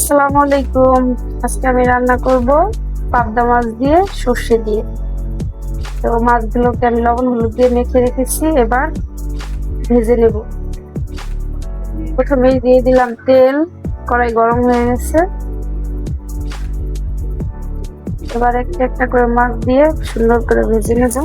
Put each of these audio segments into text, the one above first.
আসসালামু আলাইকুম। আজকে আমি রান্না করব পাবদা মাছ দিয়ে সর্ষে দিয়ে। তো মাছগুলোকে আমি লবণ হলুদ দিয়ে মেখে রেখেছি, এবার ভেজে নেব। প্রথমেই দিয়ে দিলাম তেল, কড়াই গরম হয়ে গেছে। এবার একটা একটা করে মাছ দিয়ে সুন্দর করে ভেজে নেব।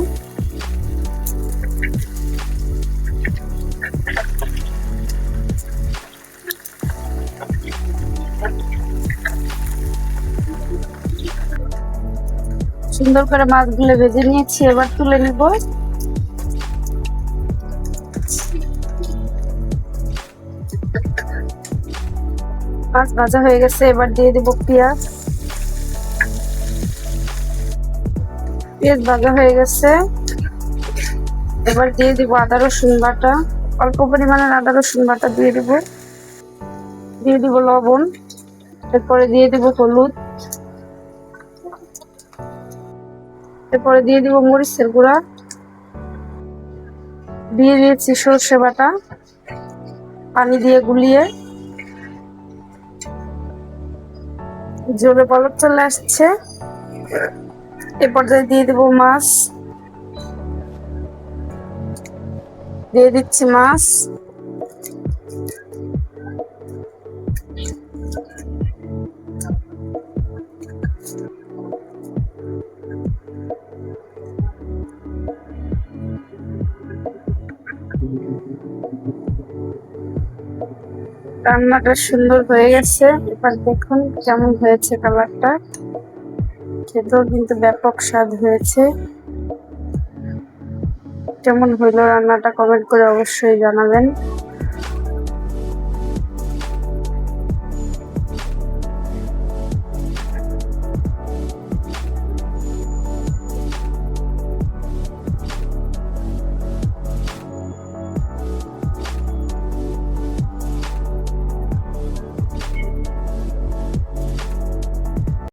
সুন্দর করে মাছগুলো ভেজে নিয়েছি, এবার তুলে নেব। মাছ ভাজা হয়ে গেছে, এবার দিয়ে দেব পেঁয়াজ। পেঁয়াজ ভাজা হয়ে গেছে, এবার দিয়ে দিব আদা রসুন বাটা। অল্প পরিমাণের আদা রসুন বাটা দিয়ে দিব। দিয়ে দিব লবণ, এরপরে দিয়ে দিব হলুদ, এরপরে দিয়ে দিব মরিচের গুঁড়া, দিয়ে দিয়েছি সর্ষে বাটা পানি দিয়ে গুলিয়ে। ঝোলে বলক চলে আসছে, এ পর্যায়ে দিয়ে দিব মাছ। দিয়ে দিচ্ছি মাছ, রান্নাটা সুন্দর হয়ে গেছে। এবার দেখুন কেমন হয়েছে কালারটা, খেতেও কিন্তু ব্যাপক স্বাদ হয়েছে। কেমন হইলো রান্নাটা কমেন্ট করে অবশ্যই জানাবেন।